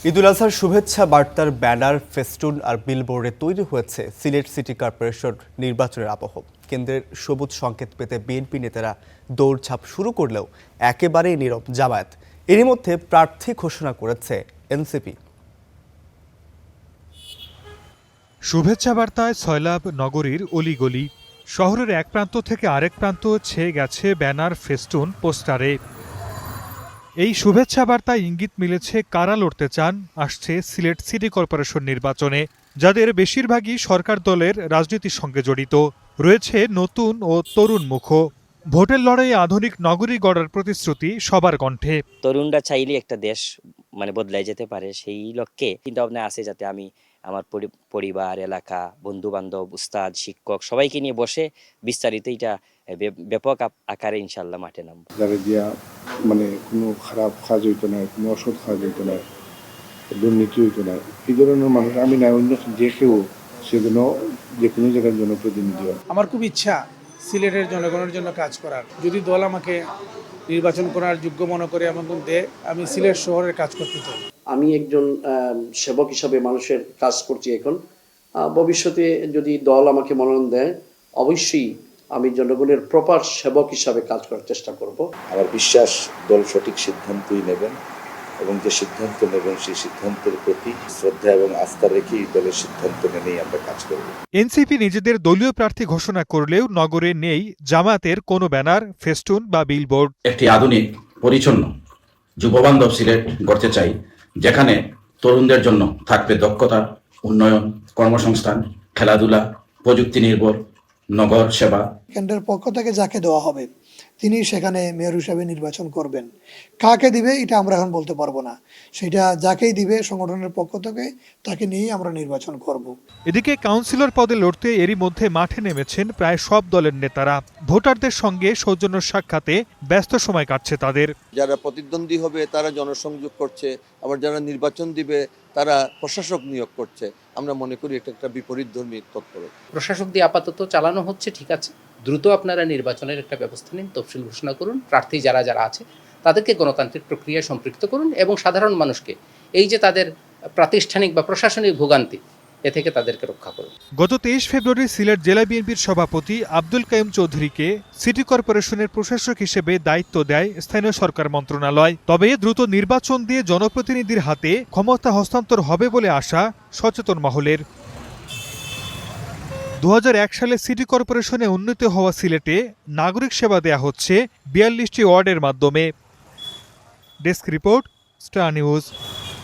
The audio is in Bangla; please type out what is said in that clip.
ঈদুল আজহার শুভেচ্ছা বার্তার ব্যানার, ফেস্টুন আর বিলবোর্ডে তৈরি হয়েছে সিলেট সিটি কর্পোরেশন নির্বাচনের আবহ। কেন্দ্রের সবুজ সংকেত পেতে বিএনপি নেতারা দৌড়ঝাঁপ শুরু করলেও একেবারেই নীরব জামায়াত। এরই মধ্যে প্রার্থী ঘোষণা করেছে এনসিপি। শুভেচ্ছা বার্তায় সয়লাব নগরীর অলিগলি। শহরের এক প্রান্ত থেকে আরেক প্রান্ত ছেয়ে গেছে ব্যানার, ফেস্টুন, পোস্টারে। এই শুভেচ্ছা বার্তায় ইঙ্গিত মিলেছে কারা লড়তে চান আসছে সিলেট সিটি কর্পোরেশন নির্বাচনে, যাদের বেশিরভাগই সরকার দলের রাজনীতির সঙ্গে জড়িত। রয়েছে নতুন ও তরুণ মুখও। ভোটের লড়াইয়ে আধুনিক নগরী গড়ার প্রতিশ্রুতি সবার কণ্ঠে। তরুণরা চাইলে একটা দেশ বদলাই যেতে পারে, সেই লক্ষ্যে চিন্তা ভাবনা আছে যাতে আমি আমার পরিবার, এলাকা, বন্ধু বান্ধব, উস্তাদ, শিক্ষক সবাইকে নিয়ে বসে বিস্তারিত এটা ব্যাপক আকারে ইনশাল্লাহ মাঠে নামবো। যারা দিয়া কোনো খারাপ কাজ হইতো না, কোনো অসৎ কাজ হইতো না, দুর্নীতি হইতো না, এই ধরনের মানুষ আমি না অন্য যে কেউ সেজন্য যে কোনো জায়গায় জনপ্রতিনিধি হয়। আমার খুব ইচ্ছা সিলেটের জনগণের জন্য কাজ করার। যদি দল আমাকে নির্বাচন করার যোগ্য মনে করে আমাকে দেয়, আমি সিলেট শহরের কাজ করতে চাই। আমি একজন সেবক হিসাবে মানুষের কাজ করছি এখন। ভবিষ্যতে যদি দল আমাকে মনোনয়ন দেয়, অবশ্যই আমি জনগণের প্রপার সেবক হিসাবে কাজ করার চেষ্টা করব। আমার বিশ্বাস দল সঠিক সিদ্ধান্তই নেবেন এবং যে সিদ্ধান্ত নেবেন সেই সিদ্ধান্তের প্রতি শ্রদ্ধা এবং আস্থা রেখেই দলের সিদ্ধান্ত মেনেই আমরা কাজ করব। এনসিপি নিজেদের দলীয় প্রার্থী ঘোষণা করলেও নগরে নেই জামায়াতের কোনো ব্যানার, ফেস্টুন বা বিলবোর্ড। একটি আধুনিক, পরিচ্ছন্ন, যুববান্ধব সিলেট গড়তে চাই, যেখানে তরুণদের জন্য থাকবে দক্ষতা, উন্নয়ন, কর্মসংস্থান, খেলাধুলা, প্রযুক্তি নির্ভর নগর সেবা। কেন্দ্রের পক্ষ থেকে যাকে দেওয়া হবে তিনি সেখানে মেয়র হিসাবে নির্বাচন করবেন। কাকে দিবে এটা আমরা এখন বলতে পারবো না, সেটা যাকেই দিবে সংগঠনের পক্ষ থেকে তাকে নিয়েই আমরা নির্বাচন করব। এদিকে কাউন্সিলর পদে লড়তে এরই মধ্যে মাঠে নেমেছেন প্রায় সব দলের নেতারা। ভোটারদের সঙ্গে সৌজন্য সাক্ষাতে ব্যস্ত সময় কাটছে তাদের। যারা প্রতিদ্বন্দ্বী হবে তারা জনসংযোগ করছে, আবার যারা নির্বাচন দিবে তারা প্রশাসক নিয়োগ করছে। আমরা মনে করি এটা একটা বিপরীতধর্মী তৎপরতা। প্রশাসক দিয়ে আপাতত চালানো হচ্ছে, ঠিক আছে। দ্রুত আপনারা নির্বাচনের একটা ব্যবস্থা নিন, তফসিল ঘোষণা করুন, প্রার্থী যারা যারা আছে তাদেরকে গণতান্ত্রিক প্রক্রিয়ায় সম্পৃক্ত করুন এবং সাধারণ মানুষকে এই যে তাদের প্রাতিষ্ঠানিক বা প্রশাসনিক ভোগান্তি এ থেকে তাদেরকে রক্ষা করুন। গত 23 ফেব্রুয়ারি সিলেট জেলা বিএনপির সভাপতি আব্দুল কাইম চৌধুরীকে সিটি কর্পোরেশনের প্রশাসক হিসেবে দায়িত্ব দেয় স্থানীয় সরকার মন্ত্রণালয়। তবে দ্রুত নির্বাচন দিয়ে জনপ্রতিনিধির হাতে ক্ষমতা হস্তান্তর হবে বলে আশা সচেতন মহলের। 2001 সালে সিটি কর্পোরেশনে উন্নীত হওয়া সিলেটে নাগরিক সেবা দেয়া হচ্ছে 42টি ওয়ার্ডের মাধ্যমে। Desk report, star news.